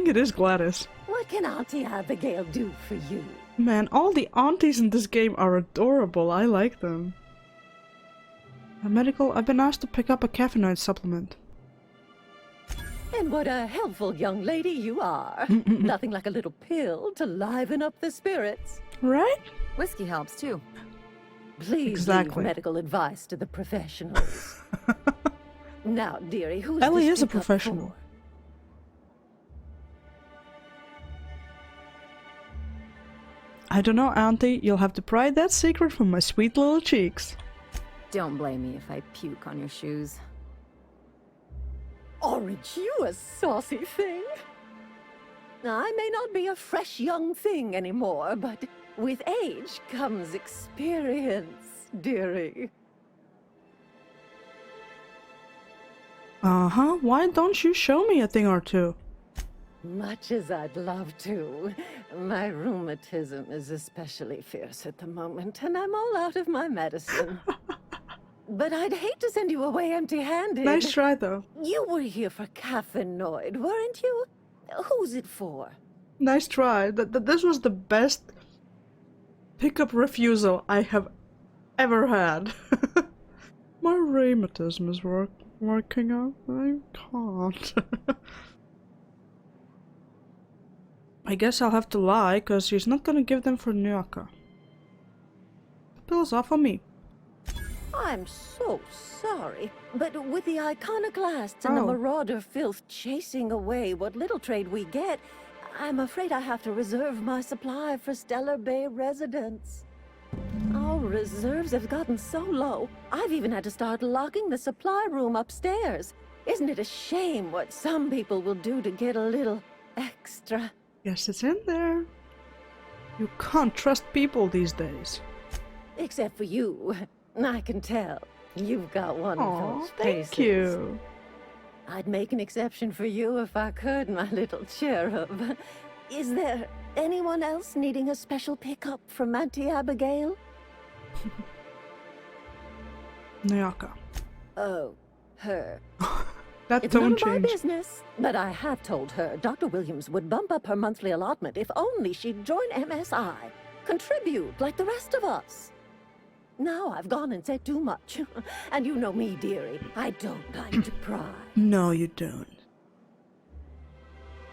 think it is Gladys. What can Auntie Abigail do for you? Man, all the aunties in this game are adorable. I like them. Medical, I've been asked to pick up a caffeinoid supplement. And what a helpful young lady you are. Nothing like a little pill to liven up the spirits. Right? Whiskey helps too. Please leave medical advice to the professionals. Now, dearie, who's Ellie this is a pickup professional. for? I don't know, Auntie. You'll have to pry that secret from my sweet little cheeks. Don't blame me if I puke on your shoes. Aren't you a saucy thing? I may not be a fresh young thing anymore, but with age comes experience, dearie. Uh-huh. Why don't you show me a thing or two? Much as I'd love to. My rheumatism is especially fierce at the moment, and I'm all out of my medicine. But I'd hate to send you away empty-handed. Nice try, though. You were here for caffeinoid, weren't you? Who's it for? Nice try. This was the best pickup refusal I have ever had. My rheumatism is working out. I can't. I guess I'll have to lie, because he's not gonna give them for Nyaka. The pill's off on me. I'm so sorry, but with the iconoclasts and the marauder filth chasing away what little trade we get, I'm afraid I have to reserve my supply for Stellar Bay residents. Our reserves have gotten so low, I've even had to start locking the supply room upstairs. Isn't it a shame what some people will do to get a little extra? Yes, it's in there. You can't trust people these days. Except for you. I can tell. You've got one of those faces. Thank you. I'd make an exception for you if I could, my little cherub. Is there anyone else needing a special pickup from Auntie Abigail? Nyaka. Oh, her. That It's tone none of my change. business, but I have told her Dr. Williams would bump up her monthly allotment if only she'd join MSI. Contribute like the rest of us. Now I've gone and said too much. And you know me, dearie. I don't like to pry. No, you don't.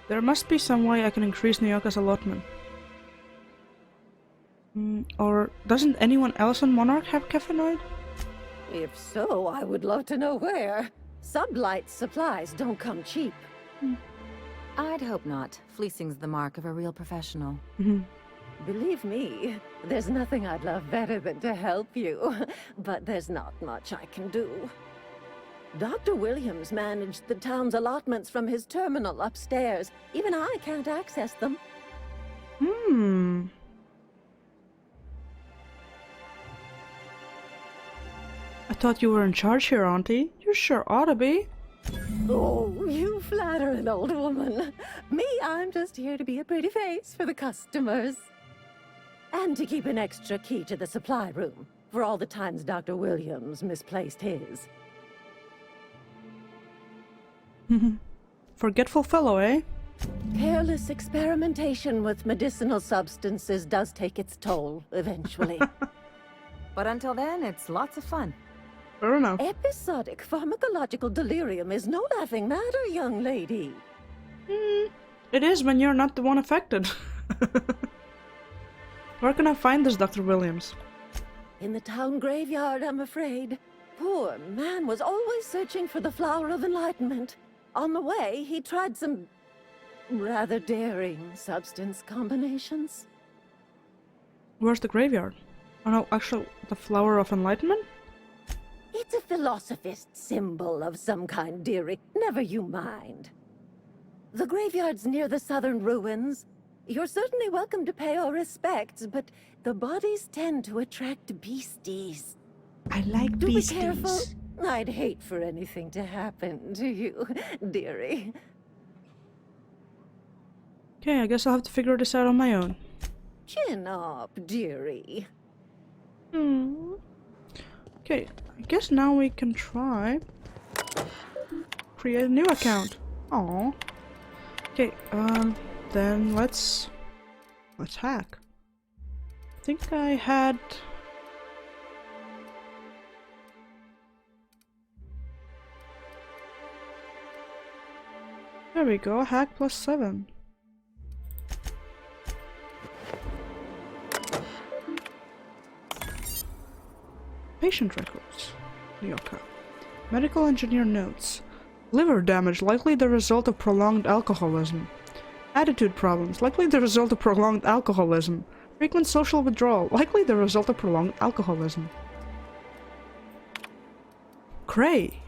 There must be some way I can increase Nyaka's allotment. Or doesn't anyone else on Monarch have caffeinoid? If so, I would love to know where. Sublight supplies don't come cheap. I'd hope not. Fleecing's the mark of a real professional. Believe me, there's nothing I'd love better than to help you. But there's not much I can do. Dr. Williams managed the town's allotments from his terminal upstairs. Even I can't access them. I thought you were in charge here, Auntie. You sure ought to be. Oh, you flatter an old woman. Me, I'm just here to be a pretty face for the customers. And to keep an extra key to the supply room, for all the times Dr. Williams misplaced his. Forgetful fellow, eh? Careless experimentation with medicinal substances does take its toll, eventually. But until then, it's lots of fun. Fair enough. Episodic pharmacological delirium is no laughing matter, young lady. It is when you're not the one affected. Where can I find this Dr. Williams? In the town graveyard, I'm afraid. Poor man was always searching for the Flower of Enlightenment. On the way, he tried some rather daring substance combinations. Where's the graveyard? Oh no, actually, the Flower of Enlightenment? It's a philosophist symbol of some kind, dearie. Never you mind. The graveyard's near the southern ruins. You're certainly welcome to pay our respects, but the bodies tend to attract beasties. I like Do beasties. be careful. I'd hate for anything to happen to you, dearie. Okay, I guess I'll have to figure this out on my own. Chin up, dearie. Okay, I guess now we can try create a new account. Aww. Okay, then let's hack. I think I had... There we go, hack +7. Patient records. Ryoka. Medical engineer notes. Liver damage, likely the result of prolonged alcoholism. Attitude problems, likely the result of prolonged alcoholism. Frequent social withdrawal, likely the result of prolonged alcoholism. Cray.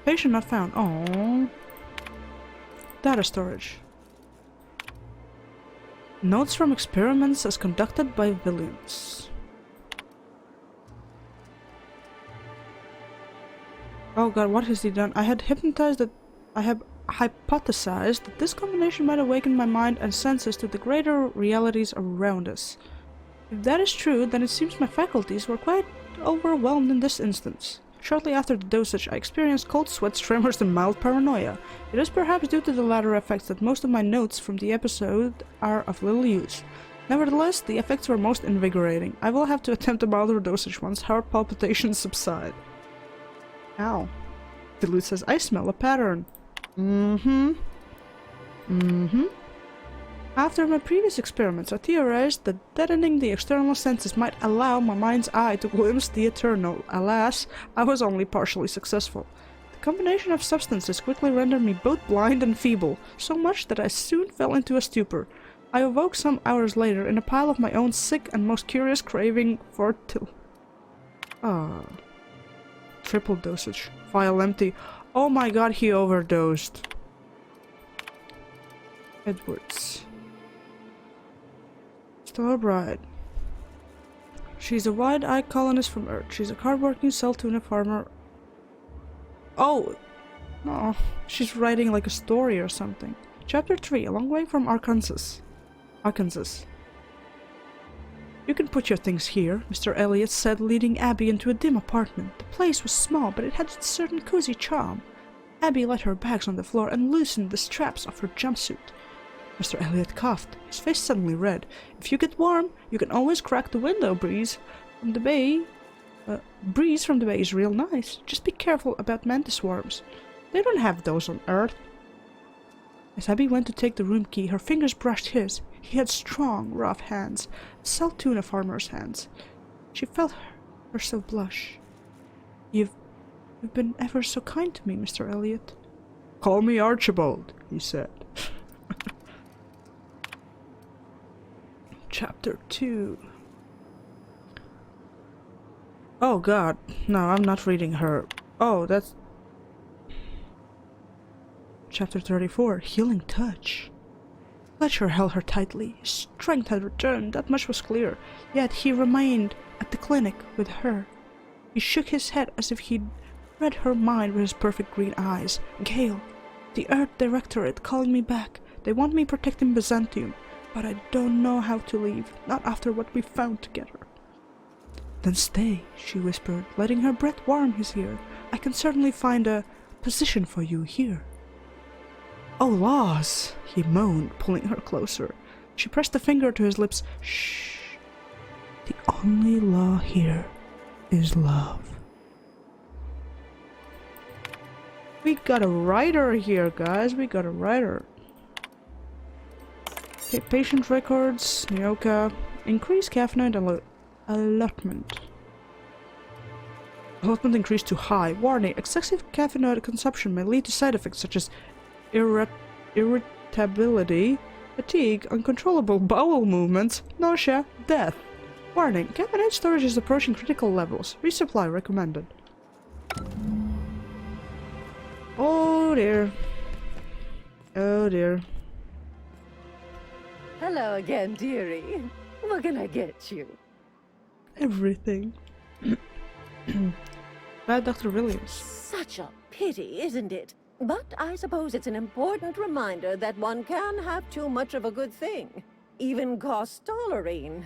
Patient not found. Oh. Data storage. Notes from experiments as conducted by Williams. Oh god, what has he done? I have hypnotized hypothesized that this combination might awaken my mind and senses to the greater realities around us. If that is true, then it seems my faculties were quite overwhelmed in this instance. Shortly after the dosage, I experienced cold sweats, tremors, and mild paranoia. It is perhaps due to the latter effects that most of my notes from the episode are of little use. Nevertheless, the effects were most invigorating. I will have to attempt a milder dosage once heart palpitations subside. Ow. Dilute says, I smell a pattern. After my previous experiments, I theorized that deadening the external senses might allow my mind's eye to glimpse the eternal. Alas, I was only partially successful. The combination of substances quickly rendered me both blind and feeble, so much that I soon fell into a stupor. I awoke some hours later in a pile of my own sick and most curious craving for triple dosage. Vial empty. Oh my god, he overdosed. Edwards. Stellar Bride. She's a wide-eyed colonist from Earth. She's a hard-working cell-tuna farmer. Oh! No, she's writing like a story or something. Chapter 3, a long way from Arkansas. You can put your things here, Mr. Elliot said, leading Abby into a dim apartment. The place was small, but it had a certain cozy charm. Abby laid her bags on the floor and loosened the straps of her jumpsuit. Mr. Elliot coughed, his face suddenly red. If you get warm, you can always crack the window. Breeze from the bay is real nice. Just be careful about mantis worms. They don't have those on Earth. As Abby went to take the room key, her fingers brushed his. He had strong, rough hands, cell-tuna farmer's hands. She felt herself blush. You've been ever so kind to me, Mr. Elliot. Call me Archibald, he said. Chapter 2. Oh god, no, I'm not reading her. Oh, that's... Chapter 34, Healing Touch. Fletcher held her tightly. His strength had returned, that much was clear. Yet he remained at the clinic with her. He shook his head as if he'd read her mind with his perfect green eyes. Gale, the Earth Directorate calling me back. They want me protecting Byzantium. But I don't know how to leave, not after what we found together. Then stay, she whispered, letting her breath warm his ear. I can certainly find a position for you here. Oh, laws, he moaned, pulling her closer. She pressed a finger to his lips. Shh. The only law here is love. We got a writer here, guys. We got a writer. Okay, patient records, Ryoka. Increase caffeine allotment. Allotment increased to high. Warning, excessive caffeine consumption may lead to side effects such as irritability, fatigue, uncontrollable bowel movements, nausea, death. Warning, caffeine storage is approaching critical levels. Resupply recommended. Oh dear. Oh dear. Hello again, dearie. What can I get you? Everything. Bad Dr. Williams. Such a pity, isn't it? But I suppose it's an important reminder that one can have too much of a good thing. Even costolerine.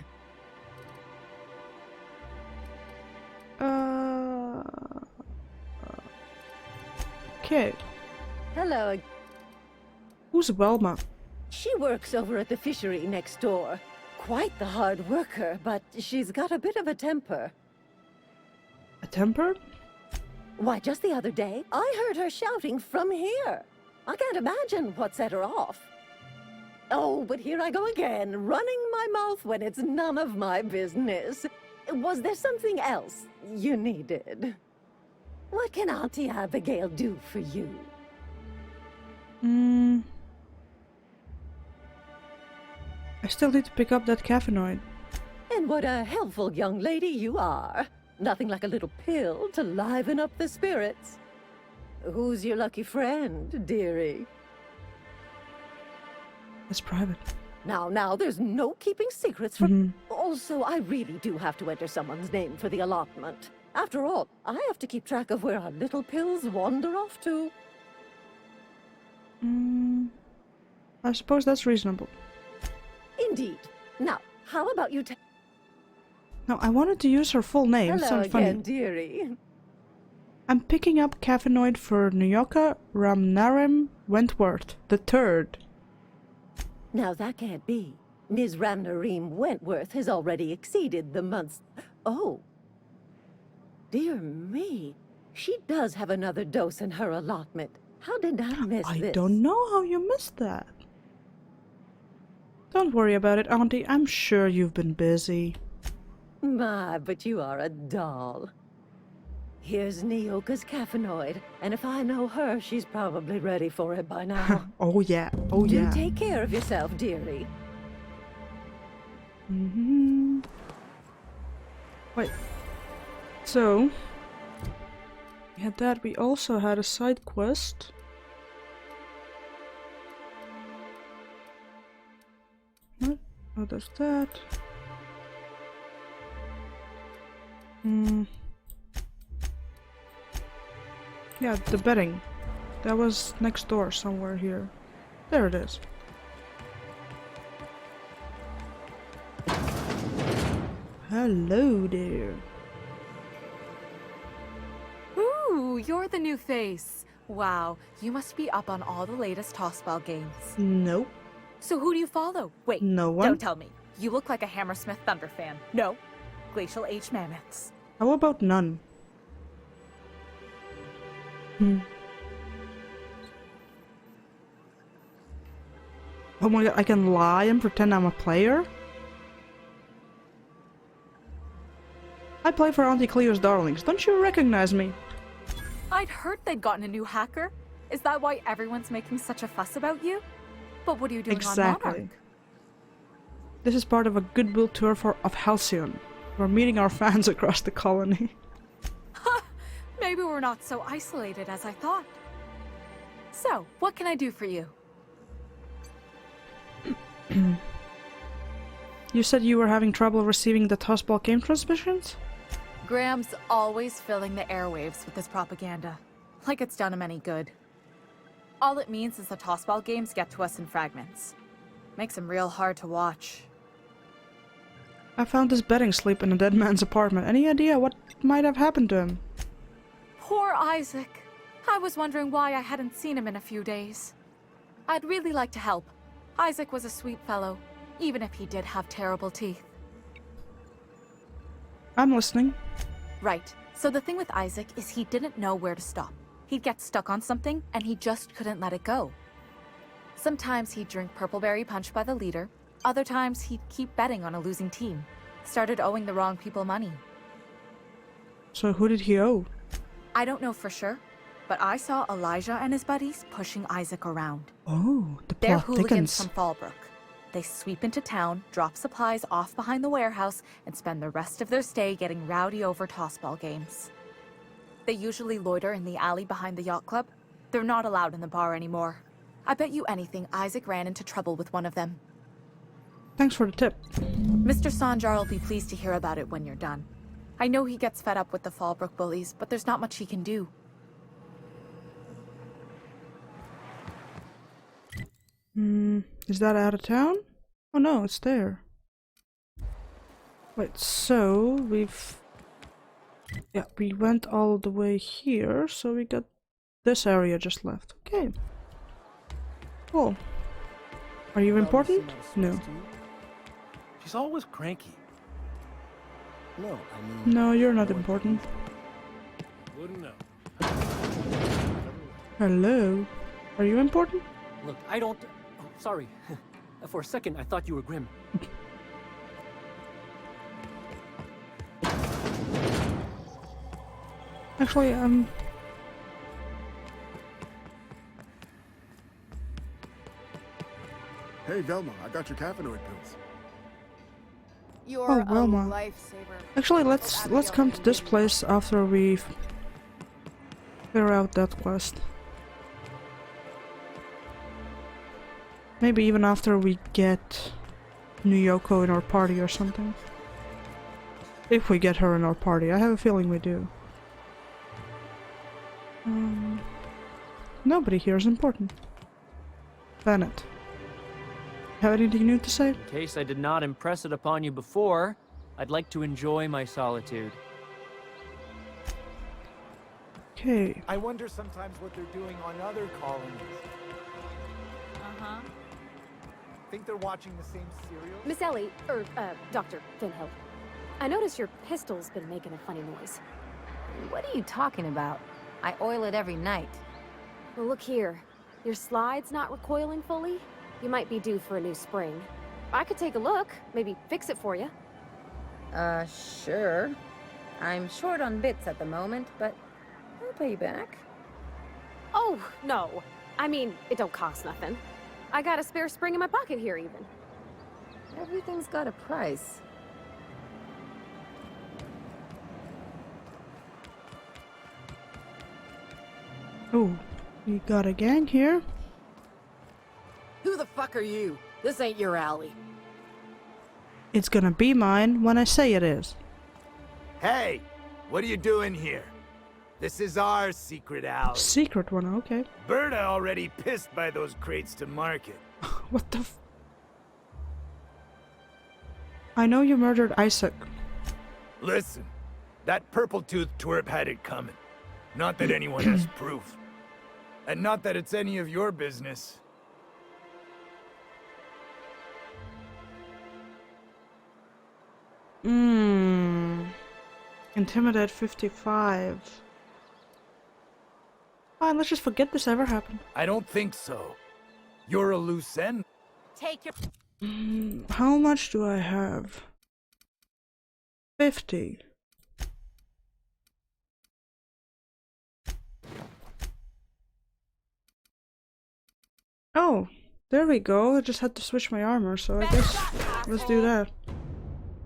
Okay. Hello. Who's Velma? She works over at the fishery next door. Quite the hard worker, but she's got a bit of a temper. A temper? Why, just the other day, I heard her shouting from here. I can't imagine what set her off. Oh, but here I go again, running my mouth when it's none of my business. Was there something else you needed? What can Auntie Abigail do for you? I still need to pick up that caffeinoid. And what a helpful young lady you are. Nothing like a little pill to liven up the spirits. Who's your lucky friend, dearie? It's private. Now, there's no keeping secrets from... Also, I really do have to enter someone's name for the allotment. After all, I have to keep track of where our little pills wander off to. I suppose that's reasonable. Indeed. Now, how about you No, I wanted to use her full name. Hello Sounds again, funny. dearie. I'm picking up caffeinoid for Nyoka Ramnarim Wentworth the Third. Now that can't be. Ms. Ramnareem Wentworth has already exceeded the month's... Oh. Dear me. She does have another dose in her allotment. How did I miss this? I don't know how you missed that. Don't worry about it, Auntie. I'm sure you've been busy. My, but you are a doll. Here's Nyoka's caffeinoid, and if I know her, she's probably ready for it by now. Oh yeah, oh yeah. Do take care of yourself, dearie. Wait. So, we had that. We also had a side quest. What? Oh, there's that. Yeah, the betting. That was next door somewhere here. There it is. Hello there. Ooh, you're the new face. Wow, you must be up on all the latest tossball games. Nope. So who do you follow? Wait, No one. don't tell me. You look like a Hammersmith Thunder fan. No, Glacial H Mammoths. How about none? Oh my god, I can lie and pretend I'm a player? I play for Auntie Cleo's Darlings. Don't you recognize me? I'd heard they'd gotten a new hacker. Is that why everyone's making such a fuss about you? But what are you doing on Monarch? This is part of a goodwill tour of Halcyon. We're meeting our fans across the colony. Maybe we're not so isolated as I thought. So, what can I do for you? You said you were having trouble receiving the tossball game transmissions? Graham's always filling the airwaves with his propaganda. Like it's done him any good. All it means is the tossball games get to us in fragments. Makes him real hard to watch. I found this betting slip in a dead man's apartment. Any idea what might have happened to him? Poor Isaac. I was wondering why I hadn't seen him in a few days. I'd really like to help. Isaac was a sweet fellow, even if he did have terrible teeth. I'm listening. Right. So the thing with Isaac is he didn't know where to stop. He'd get stuck on something, and he just couldn't let it go. Sometimes he'd drink Purpleberry Punch by the liter. Other times he'd keep betting on a losing team. Started owing the wrong people money. So who did he owe? I don't know for sure, but I saw Elijah and his buddies pushing Isaac around. Oh, the They're plot hooligans thickens. from Fallbrook. They sweep into town, drop supplies off behind the warehouse, and spend the rest of their stay getting rowdy over tossball games. They usually loiter in the alley behind the yacht club. They're not allowed in the bar anymore. I bet you anything Isaac ran into trouble with one of them. Thanks for the tip. Mr. Sanjar will be pleased to hear about it when you're done. I know he gets fed up with the Fallbrook bullies, but there's not much he can do. Is that out of town? Oh no, it's there. Wait, so we've... Yeah, we went all the way here, so we got this area just left. Okay. Cool. Are you important? No. She's always cranky. No, I mean... No, you're not important. Wouldn't know. Hello? Are you important? Look, I don't... Oh, sorry. For a second, I thought you were Grim. Actually, Hey, Velma, I got your caffeinoid pills. You're Oh, a Wilma. lifesaver. actually, let's come to this place after we clear out that quest. Maybe even after we get Nuyoko in our party or something. If we get her in our party, I have a feeling we do. Nobody here is important. Bennett. Have anything new to say? In case I did not impress it upon you before, I'd like to enjoy my solitude. Okay. I wonder sometimes what they're doing on other colonies. Uh-huh. Think they're watching the same serial? Miss Ellie, Dr. Finhill. I noticed your pistol's been making a funny noise. What are you talking about? I oil it every night. Well, look here. Your slide's not recoiling fully. You might be due for a new spring. I could take a look, maybe fix it for you. Sure. I'm short on bits at the moment, but I'll pay you back. Oh, no. I mean, it don't cost nothing. I got a spare spring in my pocket here, even. Everything's got a price. Oh, we got a gang here. Who the fuck are you? This ain't your alley. It's gonna be mine when I say it is. Hey! What are you doing here? This is our secret alley. Secret one, okay. Berta already pissed by those crates to market. What the f- I know you murdered Isaac. Listen, that purple-toothed twerp had it coming. Not that anyone has proof. And not that it's any of your business. Intimidate 55. Fine, let's just forget this ever happened. I don't think so. You're a loose end. Take your... How much do I have? 50. Oh, there we go. I just had to switch my armor, so I guess let's do that.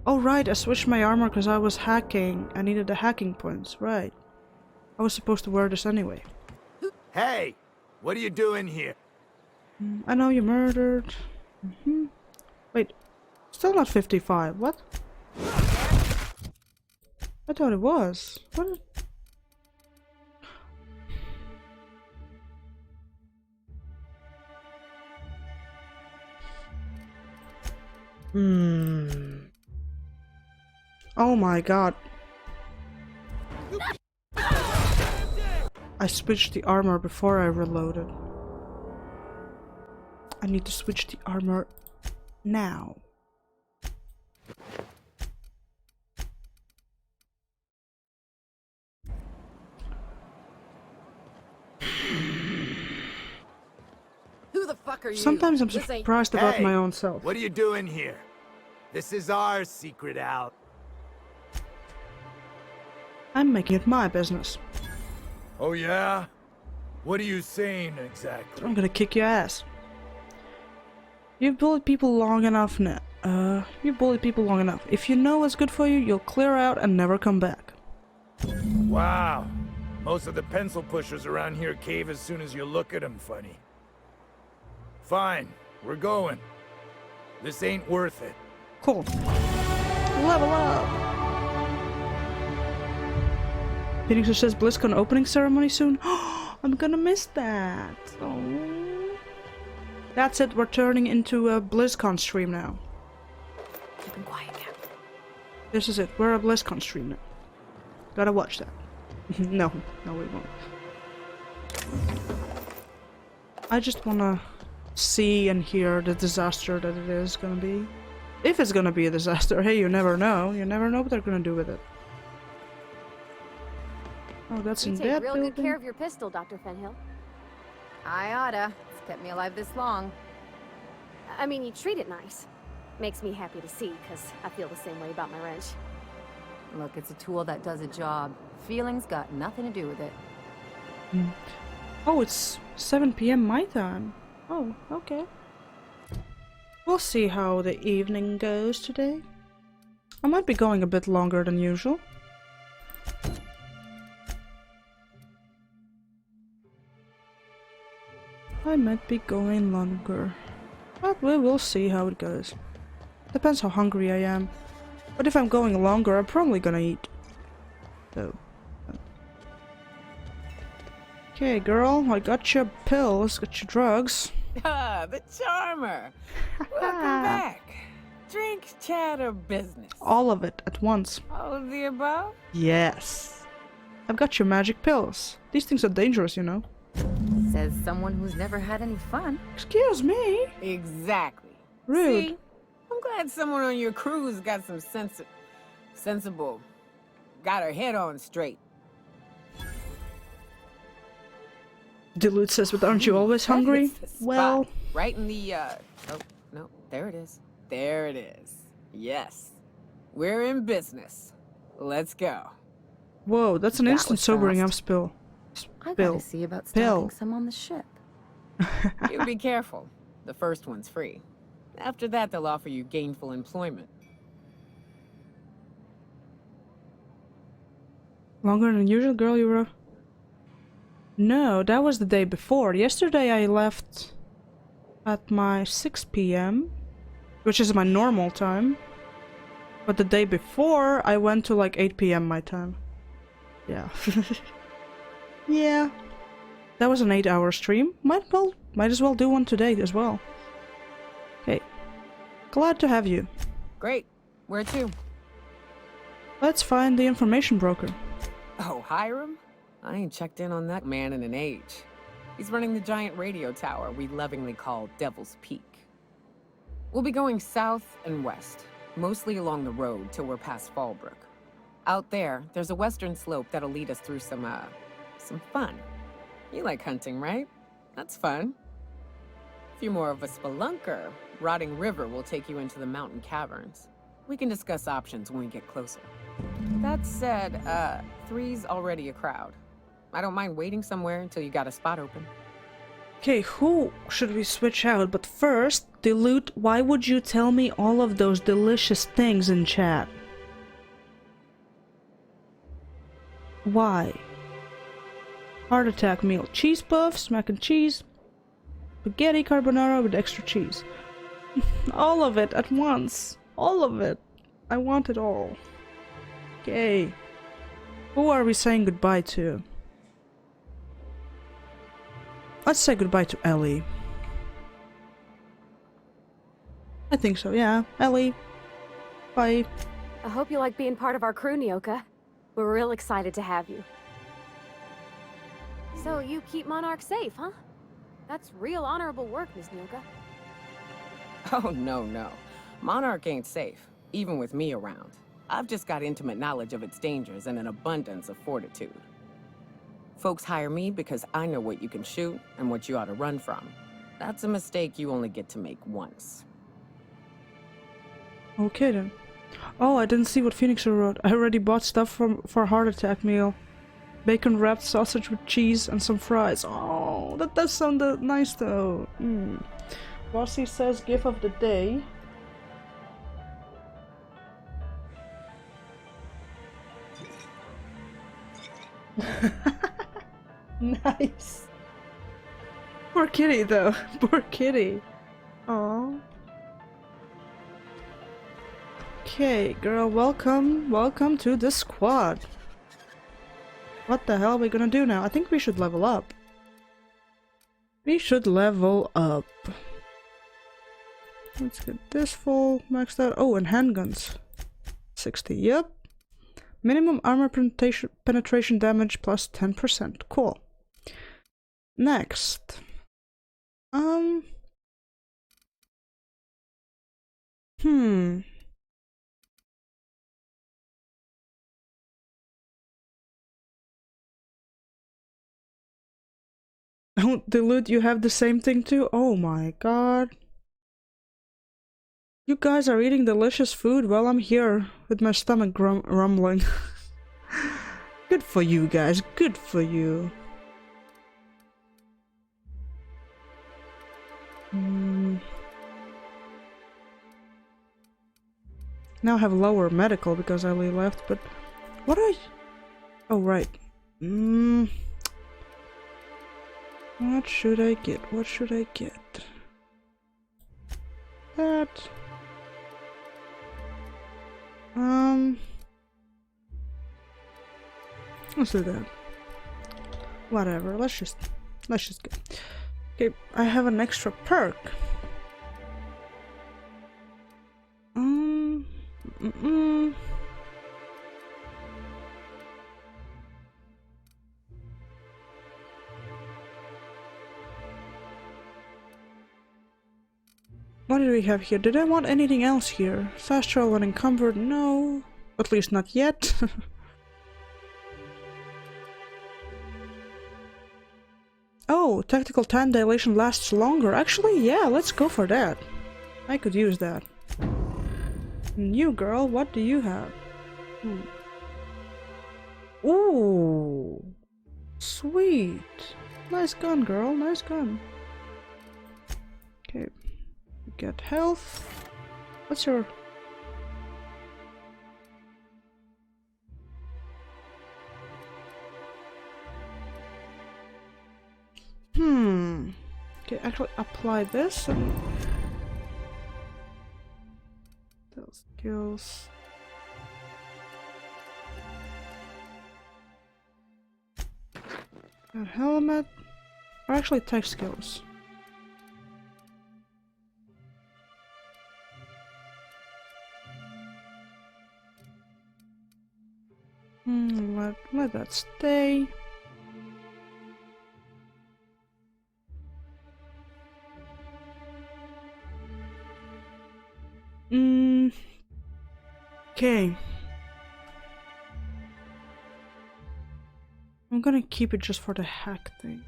Oh right, I switched my armor because I was hacking. I needed the hacking points, right. I was supposed to wear this anyway. Hey! What are you doing here? I know you murdered. Wait, still not 55, what? I thought it was. What? Oh my god. I switched the armor before I reloaded. I need to switch the armor now. Who the fuck are you? Sometimes I'm This ain't- surprised about Hey, my own self. What are you doing here? This is our secret alley. I'm making it my business. Oh yeah? What are you saying exactly? I'm gonna kick your ass. You've bullied people long enough now. You've bullied people long enough. If you know what's good for you, you'll clear out and never come back. Wow. Most of the pencil pushers around here cave as soon as you look at them funny. Fine, we're going. This ain't worth it. Cool. Level up! Phoenix says BlizzCon opening ceremony soon. I'm gonna miss that. Oh. That's it, we're turning into a BlizzCon stream now. Keep him quiet, Cap. This is it, we're a BlizzCon stream now. Gotta watch that. No, we won't. I just wanna see and hear the disaster that it is gonna be. If it's gonna be a disaster, hey, you never know. You never know what they're gonna do with it. Oh, that's You in take that real building. good care of your pistol, Dr. Fenhill. I oughta. It's kept me alive this long. I mean, you treat it nice. Makes me happy to see, because I feel the same way about my wrench. Look, it's a tool that does a job. Feelings got nothing to do with it. Oh, it's 7 p.m. my time. Oh, okay. We'll see how the evening goes today. I might be going a bit longer than usual. I might be going longer. But we will see how it goes. Depends how hungry I am. But if I'm going longer, I'm probably gonna eat. So. Okay, girl, I got your pills, got your drugs. Ah, the charmer. Welcome back. Drink, chat, or business? All of it at once. All of the above? Yes. I've got your magic pills. These things are dangerous, you know. Says someone who's never had any fun. Excuse me. Exactly. Rude. See, I'm glad someone on your crew's got some sensible, got her head on straight. Dilute says, but aren't you always That hungry? hits the spot. Well, Right in the, oh, no, there it is. There it is. Yes. We're in business. Let's go. whoa, that's an That instant was sobering fast. up spill. I Spill. gotta see about Pill. stocking some on the ship. You be careful. The first one's free. After that, they'll offer you gainful employment. Longer than usual, girl, you were... No, that was the day before. Yesterday I left at my 6 p.m., which is my normal time. But the day before, I went to like 8 p.m. my time. Yeah. Yeah. That was an 8-hour stream. Might as well do one today as well. Okay. Glad to have you. Great. Where to? Let's find the information broker. Oh, Hiram? I ain't checked in on that man in an age. He's running the giant radio tower we lovingly call Devil's Peak. We'll be going south and west, mostly along the road till we're past Fallbrook. Out there, there's a western slope that'll lead us through some fun. You like hunting, right? That's fun. If you're more of a spelunker, Rotting River will take you into the mountain caverns. We can discuss options when we get closer. That said, 3's already a crowd. I don't mind waiting somewhere until you got a spot open. Okay, who should we switch out? But first, Dilute, why would you tell me all of those delicious things in chat? Why? Heart attack meal. Cheese puffs, mac and cheese, spaghetti carbonara with extra cheese. All of it at once. All of it. I want it all. Okay. Who are we saying goodbye to? Let's say goodbye to Ellie. I think so, yeah. Ellie. Bye. I hope you like being part of our crew, Nyoka. We're real excited to have you. So you keep Monarch safe, huh? That's real honorable work, Miss Nyoka. Oh, no. Monarch ain't safe, even with me around. I've just got intimate knowledge of its dangers and an abundance of fortitude. Folks hire me because I know what you can shoot and what you ought to run from. That's a mistake you only get to make once. Okay then. Oh, I didn't see what Phoenix wrote. I already bought stuff for heart attack meal. Bacon wrapped sausage with cheese and some fries. Oh, that does sound nice though. Bossy says gift of the day. Nice. Poor kitty though. Poor kitty. Aww. Okay, girl, welcome to the squad. What the hell are we gonna do now? I think we should level up. We should level up. Let's get this full maxed out. Oh, and handguns. 60, yep. Minimum armor penetration damage plus 10%. Cool. Next. Hmm. Oh, Dilute, you have the same thing too? Oh my god. You guys are eating delicious food while I'm here with my stomach rumbling. Good for you guys, good for you. Now I have lower medical because Ali left, but what oh right. What should I get? What should I get? That. Let's do that. Whatever. Let's just go. Okay, I have an extra perk. What do we have here? Did I want anything else here? Fast travel and encumbered? No. At least not yet. Oh, tactical time dilation lasts longer. Actually, yeah, let's go for that. I could use that. And you, girl, what do you have? Ooh. Sweet. Nice gun, girl. Nice gun. Okay. Get health. What's your... Okay, actually apply this and... Those skills... A helmet... Or actually tech skills. Let that stay. Okay. I'm gonna keep it just for the hack thing.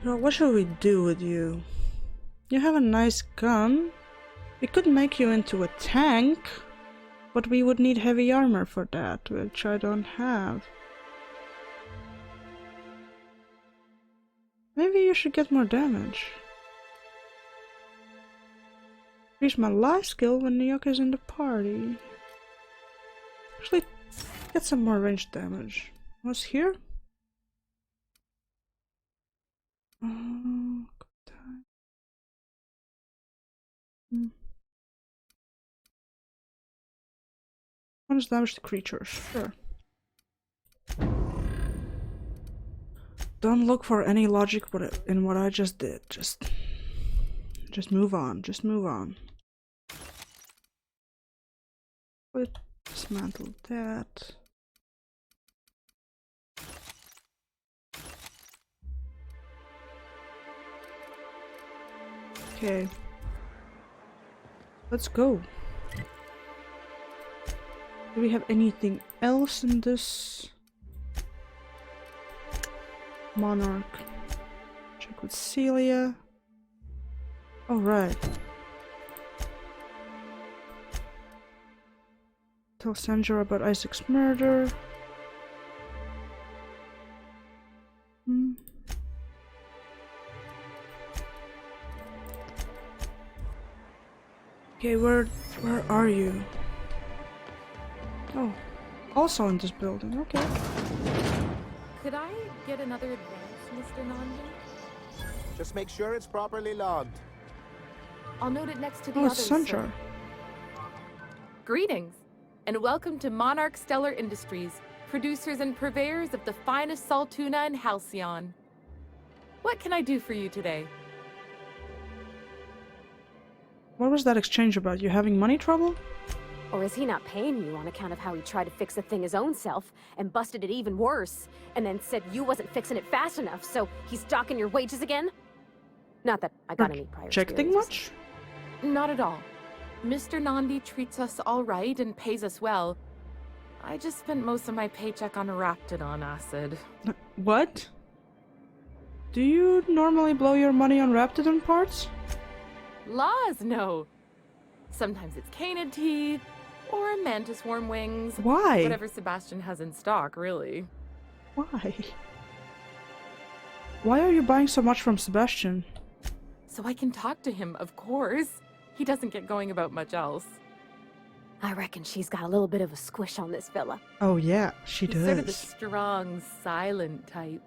Girl, what should we do with you? You have a nice gun. We could make you into a tank. But we would need heavy armor for that, which I don't have. Maybe you should get more damage. Increase my life skill when Nyoka is in the party. Actually, get some more range damage. What's here? Oh, good time. Bonus damage to creatures, sure. Don't look for any logic in what I just did. Just move on. Just move on. Dismantle that. Okay. Let's go. Do we have anything else in this? Monarch. Check with Celia. Alright. Tell Sandra about Isaac's murder. Okay, where are you? Oh, also in this building, okay. Could I get another advance, Mr. Nandi? Just make sure it's properly logged. I'll note it next to the Oh, others. it's Sanjar. Greetings, and welcome to Monarch Stellar Industries, producers and purveyors of the finest salt tuna in Halcyon. What can I do for you today? What was that exchange about? You having money trouble? Or is he not paying you on account of how he tried to fix the thing his own self and busted it even worse, and then said you wasn't fixing it fast enough, so he's docking your wages again? Not that I got any prior Checked experiences. much? Not at all. Mr. Nandi treats us all right and pays us well. I just spent most of my paycheck on Raptidon acid. What? Do you normally blow your money on Raptidon parts? Laws, no. Sometimes it's canid teeth, or mantis worm wings. Why? Whatever Sebastian has in stock, really. Why? Why are you buying so much from Sebastian? So I can talk to him, of course. He doesn't get going about much else. I reckon she's got a little bit of a squish on this fella. Oh yeah, she He's does. sort of the strong, silent type.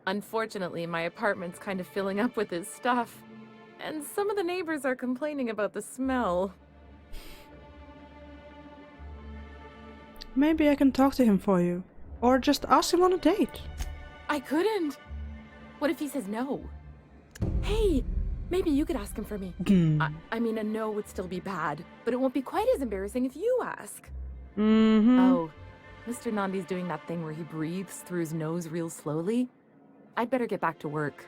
Unfortunately, my apartment's kind of filling up with his stuff. And some of the neighbors are complaining about the smell. Maybe I can talk to him for you. Or just ask him on a date. I couldn't. What if he says no? Hey, maybe you could ask him for me. I mean, a no would still be bad, but it won't be quite as embarrassing if you ask. Oh, Mr. Nandi's doing that thing where he breathes through his nose real slowly. I'd better get back to work.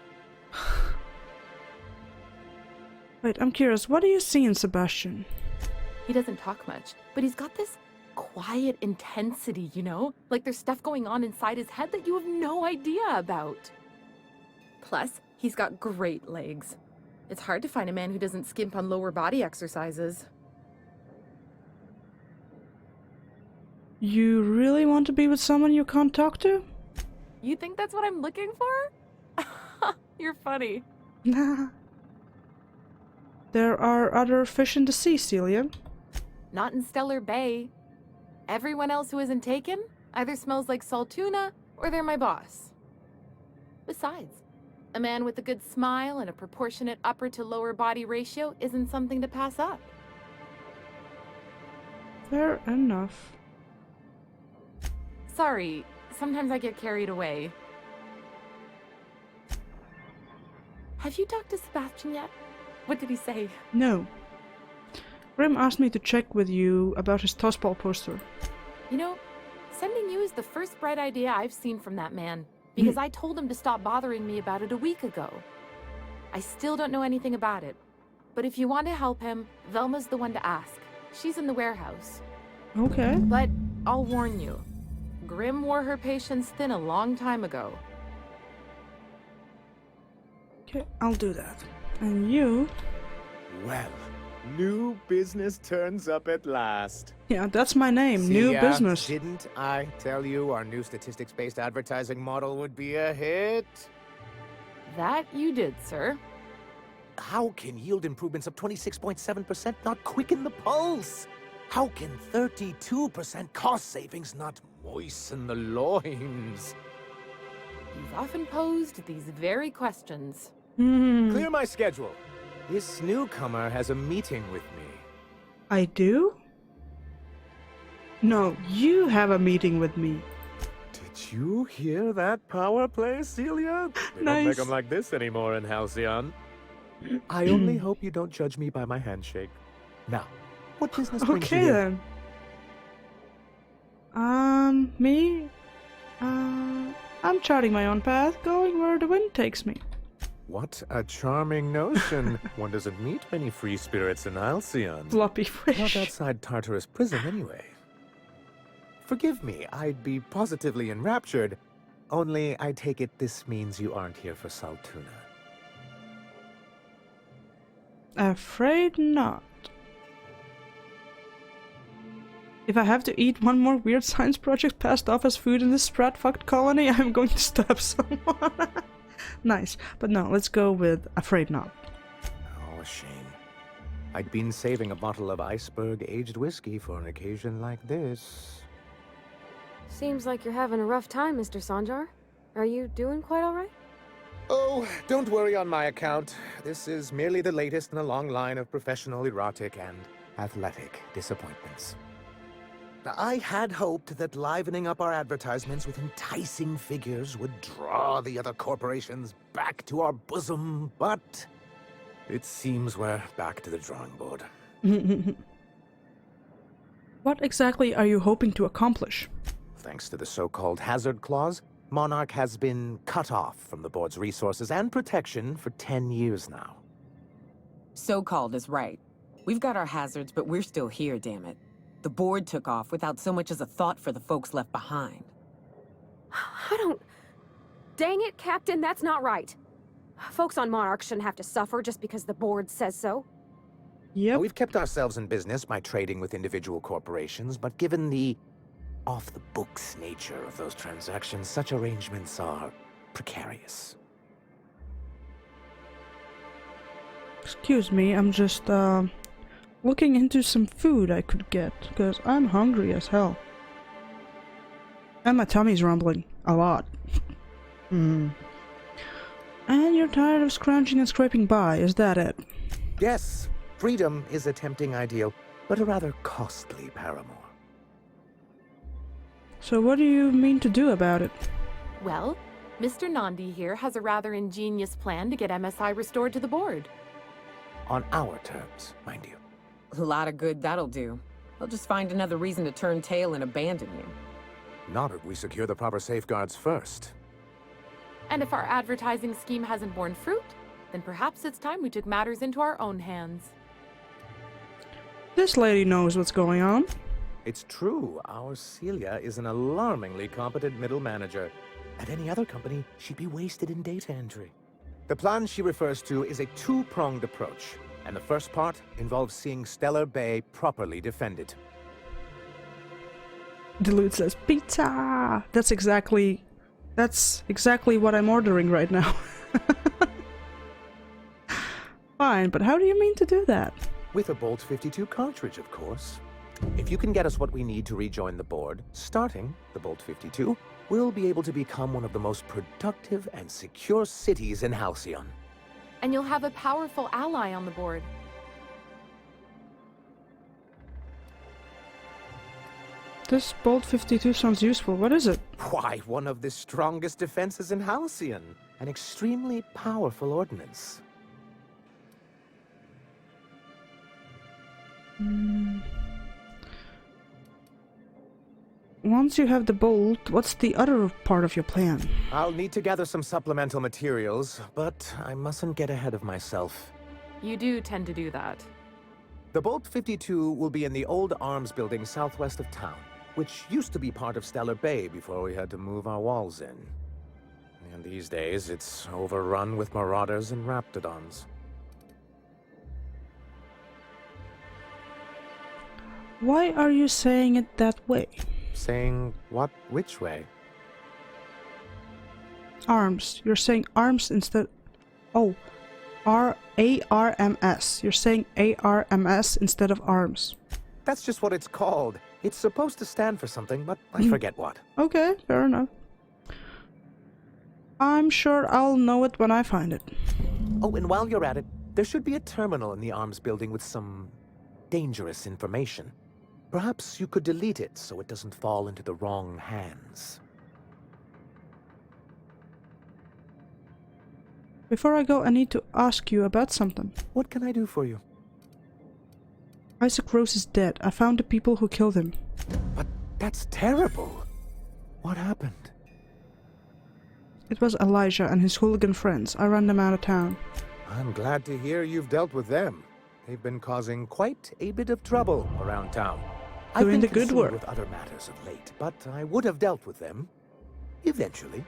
Wait, I'm curious, what do you see in Sebastian? He doesn't talk much, but he's got this quiet intensity, you know? Like there's stuff going on inside his head that you have no idea about. Plus, he's got great legs. It's hard to find a man who doesn't skimp on lower body exercises. You really want to be with someone you can't talk to? You think that's what I'm looking for? You're funny. Nah. There are other fish in the sea, Celia. Not in Stellar Bay. Everyone else who isn't taken either smells like salt tuna or they're my boss. Besides, a man with a good smile and a proportionate upper to lower body ratio isn't something to pass up. Fair enough. Sorry, sometimes I get carried away. Have you talked to Sebastian yet? What did he say? No. Grim asked me to check with you about his tossball poster. You know, sending you is the first bright idea I've seen from that man, because I told him to stop bothering me about it a week ago. I still don't know anything about it, but if you want to help him, Velma's the one to ask. She's in the warehouse. Okay. But I'll warn you, Grim wore her patience thin a long time ago. Okay, I'll do that. And you? Well, new business turns up at last. Yeah, that's my name. See New ya? business. Didn't I tell you our new statistics-based advertising model would be a hit? That you did, sir. How can yield improvements of 26.7% not quicken the pulse? How can 32% cost savings not moisten the loins? You've often posed these very questions. Clear my schedule. This newcomer has a meeting with me. I do? No, you have a meeting with me. Did you hear that power play, Celia? They don't make them like this anymore in Halcyon. I only hope you don't judge me by my handshake. Now, what business brings you Okay here? then. Me? I'm charting my own path, going where the wind takes me. What a charming notion. One doesn't meet many free spirits in Halcyon. Floppy fish. Not outside Tartarus prison, anyway. Forgive me, I'd be positively enraptured. Only I take it this means you aren't here for Saltuna. Afraid not. If I have to eat one more weird science project passed off as food in this sprat-fucked colony, I'm going to stab someone. Nice, but no, let's go with afraid not. Oh, a shame. I'd been saving a bottle of iceberg-aged whiskey for an occasion like this. Seems like you're having a rough time, Mr. Sanjar. Are you doing quite all right? Oh, don't worry on my account. This is merely the latest in a long line of professional erotic and athletic disappointments. Now, I had hoped that livening up our advertisements with enticing figures would draw the other corporations back to our bosom, but it seems we're back to the drawing board. What exactly are you hoping to accomplish? Thanks to the so-called hazard clause, Monarch has been cut off from the board's resources and protection for 10 years now. So-called is right. We've got our hazards, but we're still here, damn it. The board took off without so much as a thought for the folks left behind. I don't... Dang it, Captain, that's not right. Folks on Monarch shouldn't have to suffer just because the board says so. Yep. We've kept ourselves in business by trading with individual corporations, but given the off-the-books nature of those transactions, such arrangements are precarious. Excuse me, I'm just looking into some food I could get, because I'm hungry as hell. And my tummy's rumbling a lot. And you're tired of scrounging and scraping by, is that it? Yes, freedom is a tempting ideal, but a rather costly paramour. So what do you mean to do about it? Well, Mr. Nandi here has a rather ingenious plan to get MSI restored to the board. On our terms, mind you. A lot of good that'll do. They'll just find another reason to turn tail and abandon you. Not if we secure the proper safeguards first. And if our advertising scheme hasn't borne fruit, then perhaps it's time we took matters into our own hands. This lady knows what's going on. It's true, our Celia is an alarmingly competent middle manager. At any other company, she'd be wasted in data entry. The plan she refers to is a two-pronged approach, and the first part involves seeing Stellar Bay properly defended. Dilute says, pizza! That's exactly what I'm ordering right now. Fine, but how do you mean to do that? With a Bolt 52 cartridge, of course. If you can get us what we need to rejoin the board, starting the Bolt 52, we'll be able to become one of the most productive and secure cities in Halcyon. And you'll have a powerful ally on the board. This Bolt 52 sounds useful. What is it? Why, one of the strongest defenses in Halcyon. An extremely powerful ordnance. Once you have the bolt, what's the other part of your plan? I'll need to gather some supplemental materials, but I mustn't get ahead of myself. You do tend to do that. The Bolt 52 will be in the old arms building southwest of town, which used to be part of Stellar Bay before we had to move our walls in. And these days, it's overrun with marauders and raptidons. Why are you saying it that way? Saying what? Which way? Arms. You're saying arms instead... Oh. A-R-M-S. You're saying A-R-M-S instead of arms. That's just what it's called. It's supposed to stand for something, but I forget what. Okay, fair enough. I'm sure I'll know it when I find it. Oh, and while you're at it, there should be a terminal in the arms building with some dangerous information. Perhaps you could delete it so it doesn't fall into the wrong hands. Before I go, I need to ask you about something. What can I do for you? Isaac Rose is dead. I found the people who killed him. But that's terrible. What happened? It was Elijah and his hooligan friends. I ran them out of town. I'm glad to hear you've dealt with them. They've been causing quite a bit of trouble around town. Doing the I've been good work. with other matters of late, but I would have dealt with them eventually.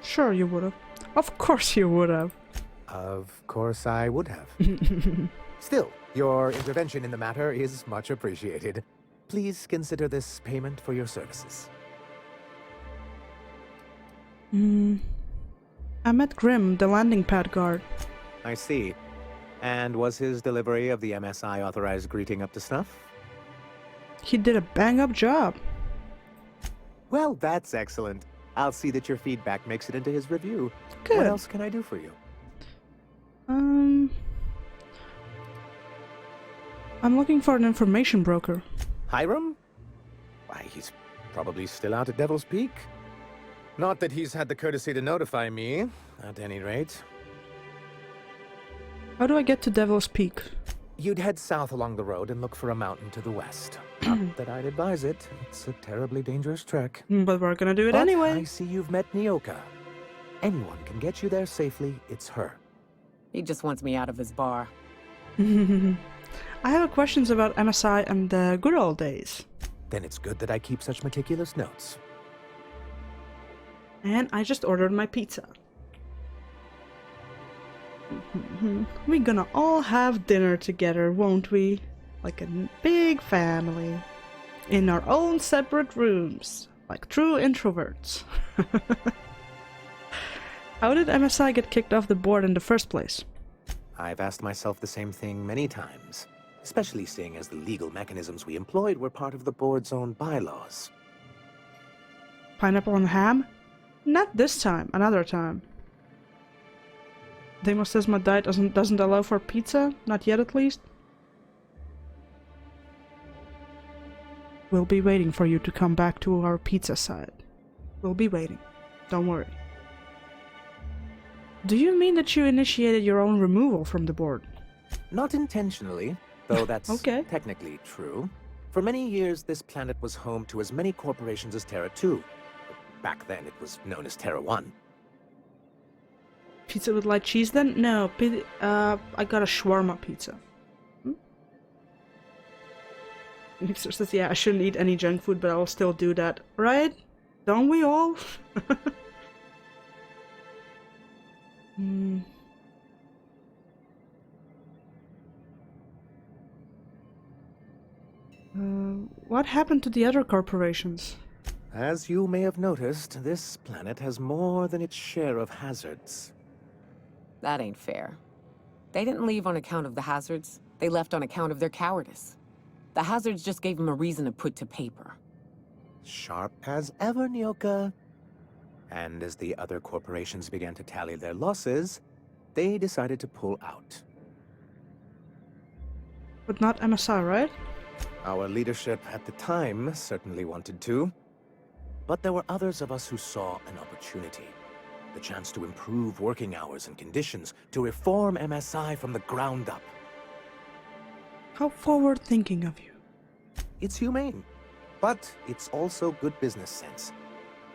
Sure you would have. Of course you would have. Of course I would have. Still, your intervention in the matter is much appreciated. Please consider this payment for your services. I met Grim, the landing pad guard. I see. And was his delivery of the MSI authorized greeting up to snuff? He did a bang-up job. Well, that's excellent. I'll see that your feedback makes it into his review. Good. What else can I do for you? I'm looking for an information broker. Hiram? Why, he's probably still out at Devil's Peak. Not that he's had the courtesy to notify me, at any rate. How do I get to Devil's Peak? You'd head south along the road and look for a mountain to the west. Not that I'd advise it. It's a terribly dangerous trek. But we're gonna do it But anyway. I see you've met Nyoka. Anyone can get you there safely, it's her. He just wants me out of his bar. I have questions about MSI and the good old days. Then it's good that I keep such meticulous notes. And I just ordered my pizza. We're gonna all have dinner together, won't we? Like a big family. In our own separate rooms. Like true introverts. How did MSI get kicked off the board in the first place? I've asked myself the same thing many times, especially seeing as the legal mechanisms we employed were part of the board's own bylaws. Pineapple and ham? Not this time, another time. Demo says my diet doesn't allow for pizza, not yet at least. We'll be waiting for you to come back to our pizza side. We'll be waiting, don't worry. Do you mean that you initiated your own removal from the board? Not intentionally, though that's okay. Technically true. For many years, this planet was home to as many corporations as Terra 2. Back then, it was known as Terra 1. Pizza with light cheese then? No, I got a shawarma pizza. Mixer says, yeah, I shouldn't eat any junk food, but I will still do that. Right? Don't we all? What happened to the other corporations? As you may have noticed, this planet has more than its share of hazards. That ain't fair. They didn't leave on account of the hazards. They left on account of their cowardice. The hazards just gave them a reason to put to paper. Sharp as ever, Nyoka. And as the other corporations began to tally their losses, they decided to pull out. But not MSI, right? Our leadership at the time certainly wanted to. But there were others of us who saw an opportunity. The chance to improve working hours and conditions, to reform MSI from the ground up. How forward-thinking of you. It's humane, but it's also good business sense.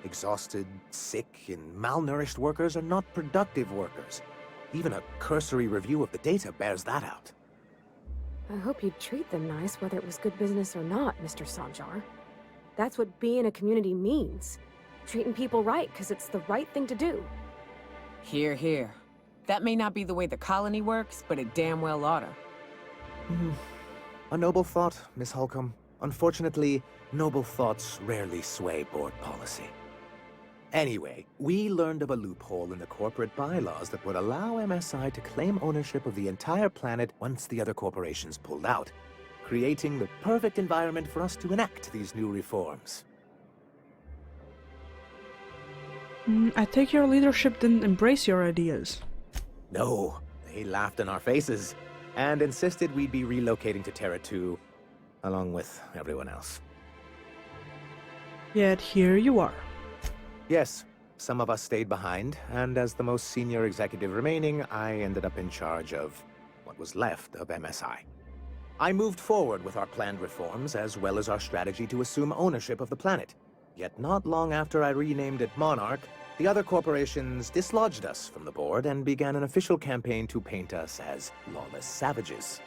Exhausted, sick, and malnourished workers are not productive workers. Even a cursory review of the data bears that out. I hope you'd treat them nice, whether it was good business or not, Mr. Sanjar. That's what being a community means. Treating people right, because it's the right thing to do. Hear, hear. That may not be the way the colony works, but it damn well oughta. A noble thought, Miss Holcomb. Unfortunately, noble thoughts rarely sway board policy. Anyway, we learned of a loophole in the corporate bylaws that would allow MSI to claim ownership of the entire planet once the other corporations pulled out, creating the perfect environment for us to enact these new reforms. I take your leadership didn't embrace your ideas. No, they laughed in our faces and insisted we'd be relocating to Terra 2, along with everyone else. Yet here you are. Yes, some of us stayed behind, and as the most senior executive remaining, I ended up in charge of what was left of MSI. I moved forward with our planned reforms, as well as our strategy to assume ownership of the planet. Yet not long after I renamed it Monarch, the other corporations dislodged us from the board and began an official campaign to paint us as lawless savages.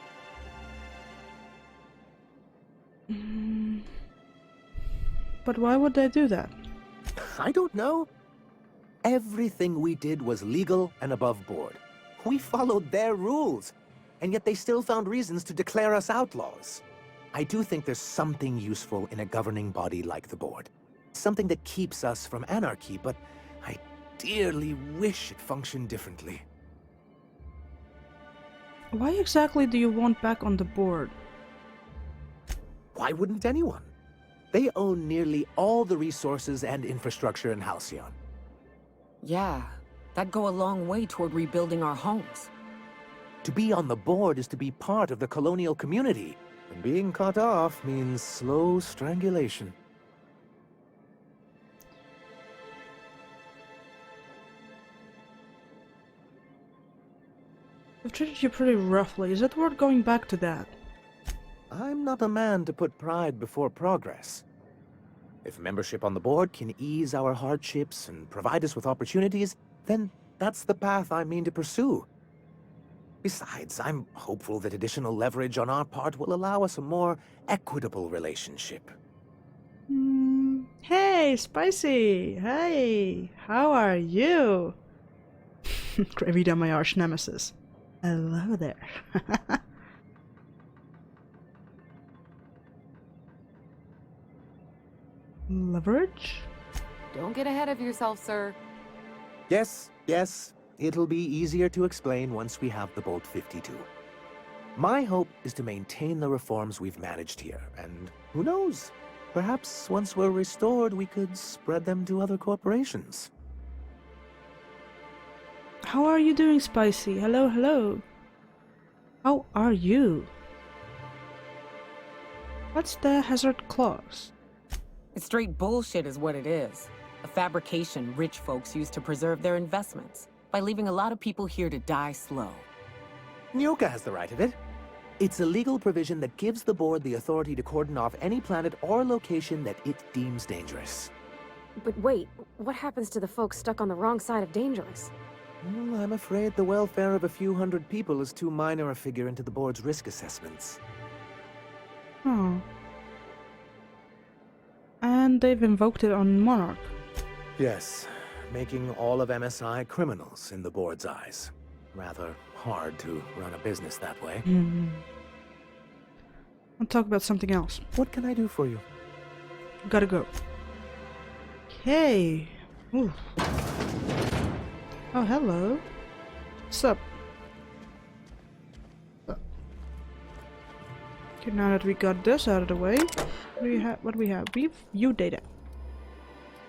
But why would they do that? I don't know. Everything we did was legal and above board. We followed their rules, and yet they still found reasons to declare us outlaws. I do think there's something useful in a governing body like the board. Something that keeps us from anarchy, but I dearly wish it functioned differently. Why exactly do you want back on the board? Why wouldn't anyone? They own nearly all the resources and infrastructure in Halcyon. Yeah, that'd go a long way toward rebuilding our homes. To be on the board is to be part of the colonial community, and being cut off means slow strangulation. I've treated you pretty roughly. Is it worth going back to that? I'm not a man to put pride before progress. If membership on the board can ease our hardships and provide us with opportunities, then that's the path I mean to pursue. Besides, I'm hopeful that additional leverage on our part will allow us a more equitable relationship. Hey, Spicy! Hey, how are you? Crayvita, my arch nemesis. Hello there. Leverage? Don't get ahead of yourself, sir. Yes, yes. It'll be easier to explain once we have the Bolt 52. My hope is to maintain the reforms we've managed here, and who knows? Perhaps once we're restored, we could spread them to other corporations. How are you doing, Spicy? Hello, hello. How are you? What's the hazard clause? It's straight bullshit is what it is. A fabrication rich folks use to preserve their investments, by leaving a lot of people here to die slow. Nyoka has the right of it. It's a legal provision that gives the board the authority to cordon off any planet or location that it deems dangerous. But wait, what happens to the folks stuck on the wrong side of dangerous? Well, I'm afraid the welfare of a few hundred people is too minor a figure into the board's risk assessments. Oh. And they've invoked it on Monarch. Yes, making all of MSI criminals in the board's eyes. Rather hard to run a business that way. I'll talk about something else. What can I do for you? Gotta go. Okay. Ooh. Oh, hello. What's up? Okay, now that we got this out of the way, what do we have? We view data.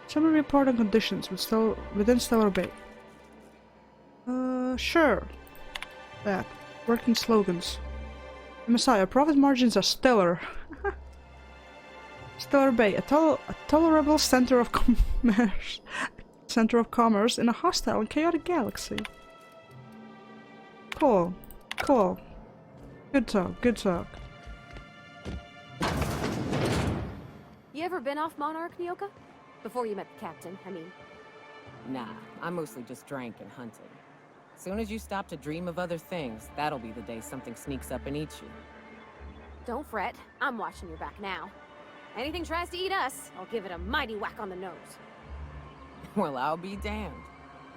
Summary report on conditions within Stellar Bay. Sure. That. Working slogans. MSI, our profit margins are stellar. Stellar Bay, a tolerable center of commerce in a hostile and chaotic galaxy. Cool. Cool. Good talk, good talk. You ever been off Monarch, Nyoka? Before you met the captain, I mean. Nah, I mostly just drank and hunted. Soon as you stop to dream of other things, that'll be the day something sneaks up and eats you. Don't fret, I'm watching your back now. Anything tries to eat us, I'll give it a mighty whack on the nose. Well, I'll be damned.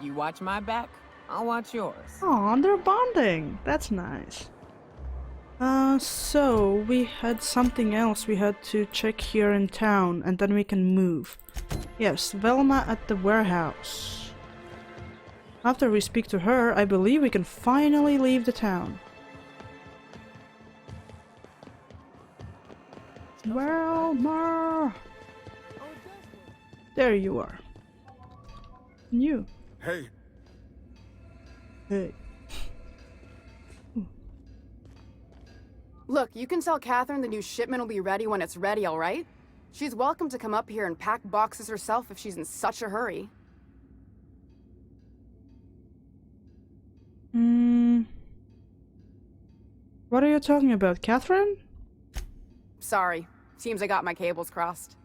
You watch my back, I'll watch yours. Aw, they're bonding. That's nice. So we had something else we had to check here in town, and then we can move. Yes, Velma at the warehouse. After we speak to her, I believe we can finally leave the town. Velma! There you are. And you. Hey. Hey. Look, you can tell Catherine the new shipment will be ready when it's ready, all right? She's welcome to come up here and pack boxes herself if she's in such a hurry. What are you talking about, Catherine? Sorry. Seems I got my cables crossed.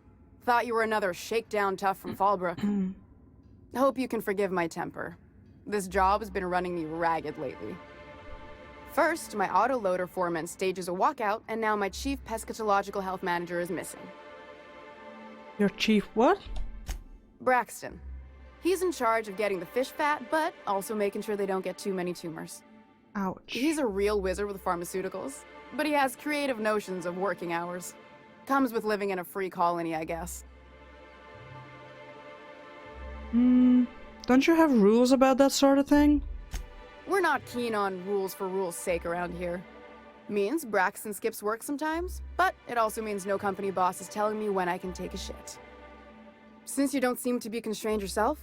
Thought you were another shakedown tough from Fallbrook. Hope you can forgive my temper. This job has been running me ragged lately. First, my autoloader foreman stages a walkout, and now my chief pescatological health manager is missing. Your chief what? Braxton. He's in charge of getting the fish fat, but also making sure they don't get too many tumors. Ouch. He's a real wizard with pharmaceuticals, but he has creative notions of working hours. Comes with living in a free colony, I guess. Don't you have rules about that sort of thing? We're not keen on rules for rules' sake around here. Means Braxton skips work sometimes, but it also means no company boss is telling me when I can take a shit. Since you don't seem to be constrained yourself,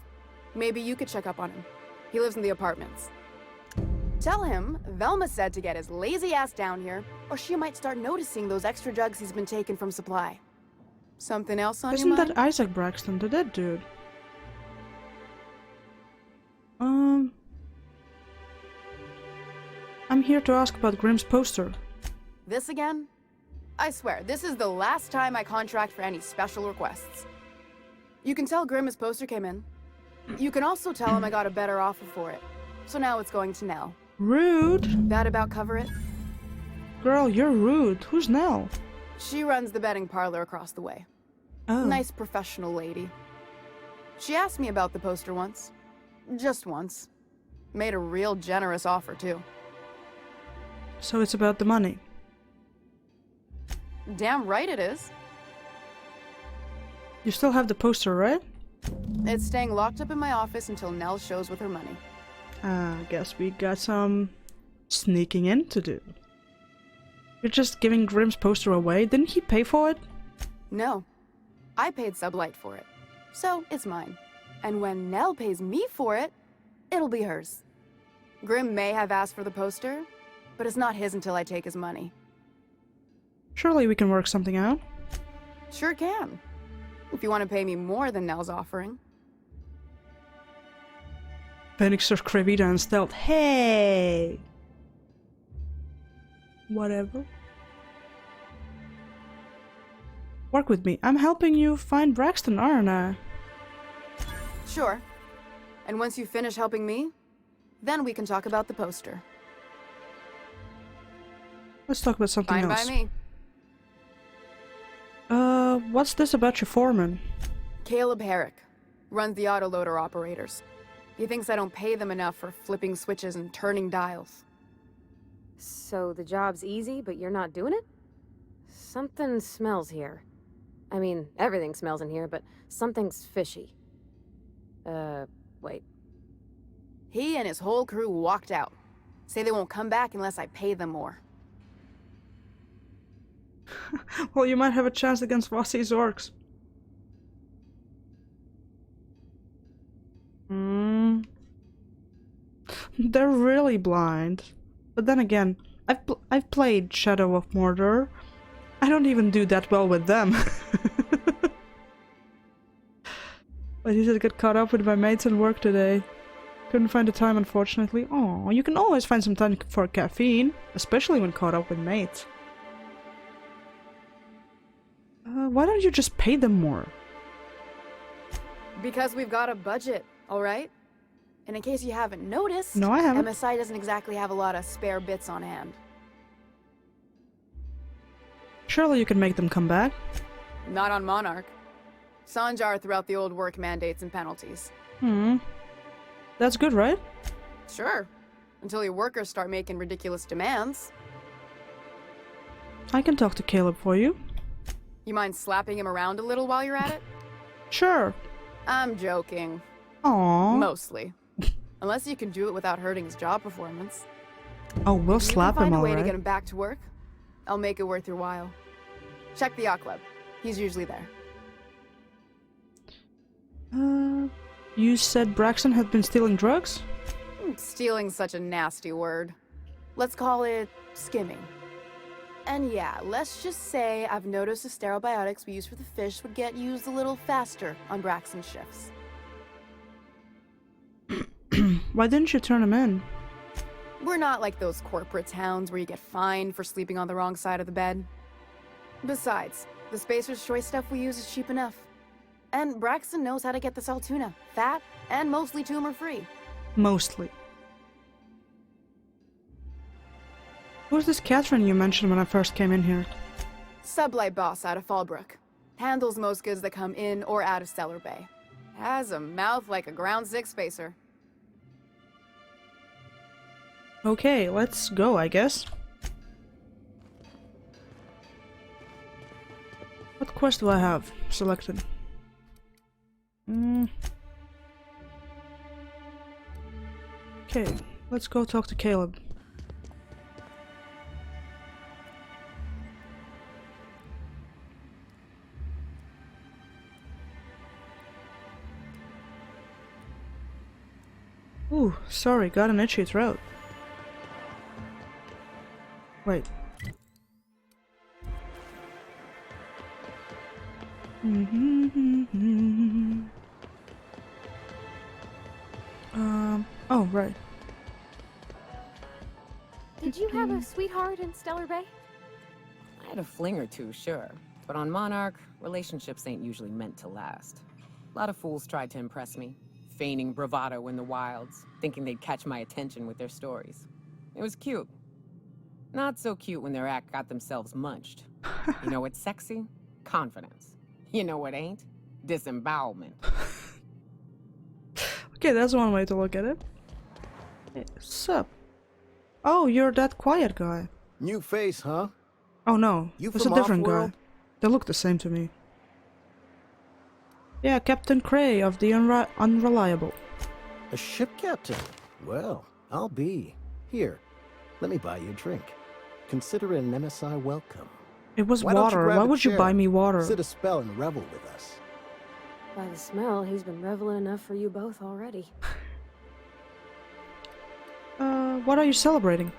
maybe you could check up on him. He lives in the apartments. Tell him Velma said to get his lazy ass down here, or she might start noticing those extra drugs he's been taking from supply. Something else on your mind? Isn't that Isaac Braxton, the dead dude? I'm here to ask about Grimm's poster. This again? I swear, this is the last time I contract for any special requests. You can tell Grimm his poster came in. You can also tell him I got a better offer for it. So now it's going to Nell. Rude? That about cover it? Girl, you're rude. Who's Nell? She runs the betting parlor across the way. Oh. Nice professional lady. She asked me about the poster once. Just once. Made a real generous offer, too. So it's about the money. Damn right it is. You still have the poster, right? It's staying locked up in my office until Nell shows with her money. I guess we got some sneaking in to do. You're just giving Grimm's poster away? Didn't he pay for it? No. I paid Sublight for it. So, it's mine. And when Nell pays me for it, it'll be hers. Grimm may have asked for the poster, but it's not his until I take his money. Surely we can work something out. Sure can. If you want to pay me more than Nell's offering. Phoenix serves Crayvita and stealth. Hey! Whatever. Work with me. I'm helping you find Braxton, aren't I? Sure. And once you finish helping me, then we can talk about the poster. Let's talk about something Fine else. by me. What's this about your foreman? Caleb Herrick. Runs the autoloader operators. He thinks I don't pay them enough for flipping switches and turning dials. So the job's easy, but you're not doing it? Something smells here. I mean, everything smells in here, but something's fishy. Wait. He and his whole crew walked out. Say they won't come back unless I pay them more. Well, you might have a chance against Vossi's orcs. They're really blind. But then again, I've played Shadow of Mordor. I don't even do that well with them. But he said, "Got caught up with my mates and work today. Couldn't find the time, unfortunately." Oh, you can always find some time for caffeine, especially when caught up with mates. Why don't you just pay them more? Because we've got a budget, alright? And in case you haven't noticed, No, I haven't. MSI doesn't exactly have a lot of spare bits on hand. Surely you can make them come back. Not on Monarch. Sanjar threw out the old work mandates and penalties. That's good, right? Sure. Until your workers start making ridiculous demands. I can talk to Caleb for you. You mind slapping him around a little while you're at it? Sure. I'm joking. Aww. Mostly. Unless you can do it without hurting his job performance. Oh, we'll slap him, If you can find a way to alright. get him back to work, I'll make it worth your while. Check the yacht club. He's usually there. You said Braxton had been stealing drugs? Stealing's such a nasty word. Let's call it skimming. And yeah, let's just say I've noticed the sterile biotics we use for the fish would get used a little faster on Braxton shifts. Why didn't you turn him in? We're not like those corporate towns where you get fined for sleeping on the wrong side of the bed. Besides, the Spacer's Choice stuff we use is cheap enough. And Braxton knows how to get the Saltuna, fat, and mostly tumor-free. Mostly. Who's this Catherine you mentioned when I first came in here? Sublight boss out of Fallbrook. Handles most goods that come in or out of Stellar Bay. Has a mouth like a Ground 6 Spacer. Okay, let's go, I guess. What quest do I have selected? Okay, let's go talk to Caleb. Ooh, sorry, got an itchy throat. Wait. Oh, right. Did you have a sweetheart in Stellar Bay? I had a fling or two, sure. But on Monarch, relationships ain't usually meant to last. A lot of fools tried to impress me, feigning bravado in the wilds, thinking they'd catch my attention with their stories. It was cute. Not so cute when their act got themselves munched. You know what's sexy? Confidence. You know what ain't? Disembowelment. Okay, that's one way to look at it. Hey, sup? Oh, you're that quiet guy. New face, huh? Oh no, You it's a from different guy. Off-World? They look the same to me. Yeah, Captain Cray of the Unreliable. A ship captain? Well, I'll be. Here, let me buy you a drink. Consider it an MSI welcome. It was Why don't you water. grab Why a would you chair, buy me water? Sit a spell and revel with us. By the smell, he's been reveling enough for you both already. What are you celebrating?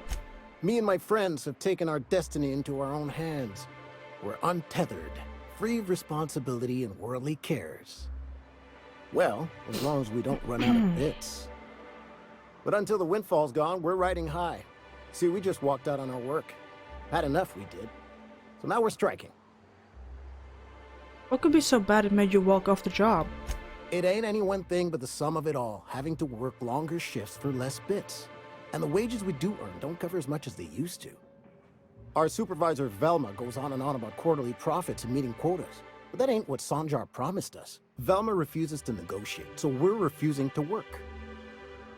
Me and my friends have taken our destiny into our own hands. We're untethered, free of responsibility and worldly cares. Well, as long as we don't run out of bits. But until the windfall's gone, we're riding high. See, we just walked out on our work. Had enough, we did. So now we're striking. What could be so bad it made you walk off the job? It ain't any one thing but the sum of it all, having to work longer shifts for less bits. And the wages we do earn don't cover as much as they used to. Our supervisor, Velma, goes on and on about quarterly profits and meeting quotas. But that ain't what Sanjar promised us. Velma refuses to negotiate, so we're refusing to work.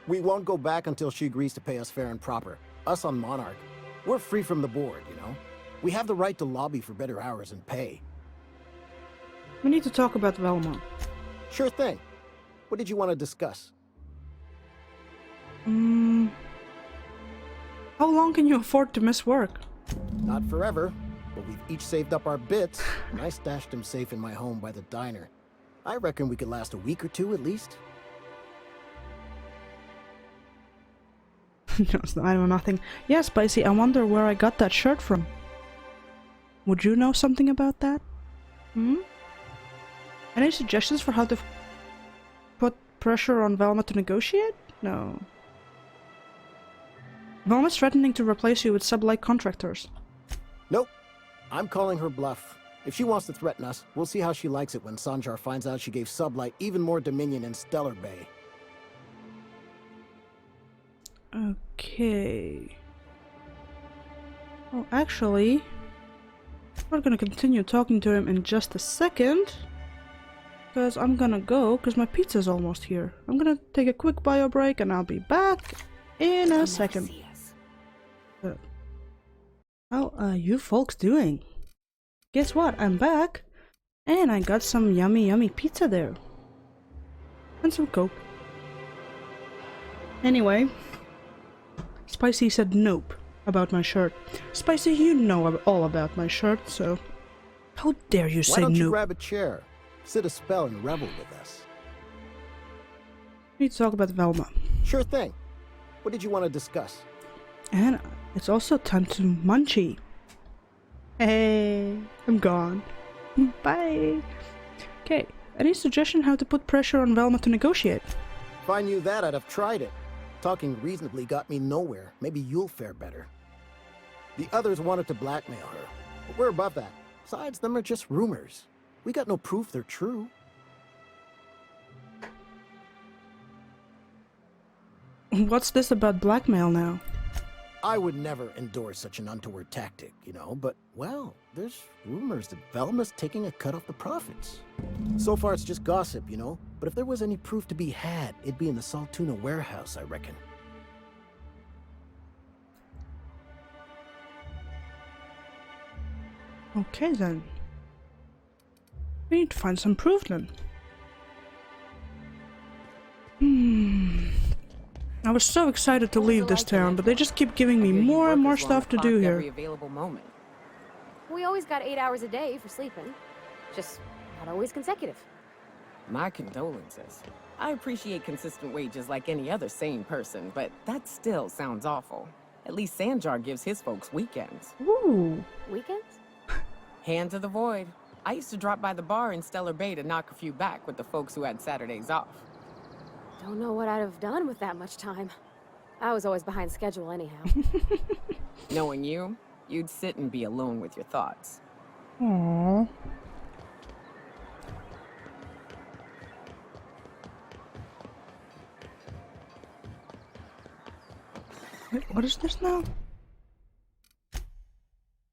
We won't go back until she agrees to pay us fair and proper. Us on Monarch, we're free from the board, you know? We have the right to lobby for better hours and pay. We need to talk about Velma. Sure thing. What did you want to discuss? How long can you afford to miss work? Not forever, but we've each saved up our bits, and I stashed them safe in my home by the diner. I reckon we could last a week or two at least. No, I know nothing. Yeah, Spicy, I wonder where I got that shirt from. Would you know something about that? Any suggestions for how to put pressure on Velma to negotiate? No. Velma's threatening to replace you with sub-like contractors. Nope. I'm calling her bluff. If she wants to threaten us, we'll see how she likes it when Sanjar finds out she gave Sublight even more dominion in Stellar Bay. Okay. Well, actually, we're gonna continue talking to him in just a second. Because I'm gonna go, because my pizza's almost here. I'm gonna take a quick bio break and I'll be back in a second. How are you folks doing? Guess what? I'm back. And I got some yummy pizza there. And some Coke. Anyway. Spicy said nope about my shirt. Spicy, you know all about my shirt, so... How dare you say nope? Why don't you nope? grab a chair, sit a spell and revel with us? We need to talk about Velma. Sure thing. What did you want to discuss? And it's also time to munchy. Hey, I'm gone. Bye. Okay, any suggestion how to put pressure on Velma to negotiate? If I knew that, I'd have tried it. Talking reasonably got me nowhere. Maybe you'll fare better. The others wanted to blackmail her, but we're above that. Besides, them are just rumors. We got no proof they're true. What's this about blackmail now? I would never endorse such an untoward tactic, you know, but, well, there's rumors that Velma's taking a cut off the profits. So far it's just gossip, you know, but if there was any proof to be had, it'd be in the Saltuna warehouse, I reckon. Okay then. We need to find some proof then. I was so excited to leave this town, but they just keep giving me more and more stuff to do here. Available moment. We always got 8 hours a day for sleeping. Just not always consecutive. My condolences. I appreciate consistent wages like any other sane person, but that still sounds awful. At least Sanjar gives his folks weekends. Ooh. Weekends? Hand to the void. I used to drop by the bar in Stellar Bay to knock a few back with the folks who had Saturdays off. Don't know what I'd have done with that much time. I was always behind schedule anyhow. Knowing you, you'd sit and be alone with your thoughts. Aww. Wait, what is this now?